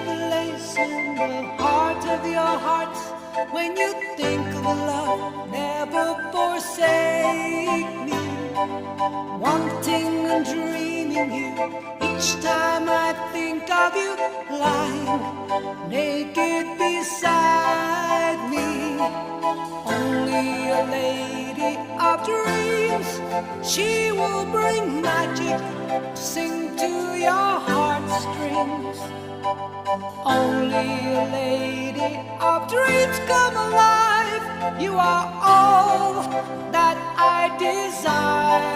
place in the heart of your hearts when you think of love. Never forsake me, wanting and dreaming you. Each time I think of you, lying naked beside me. Only a lady of dreams, she will bring magic to sing to your heartstrings. Only a lady of dreams come alive. You are all that I desire.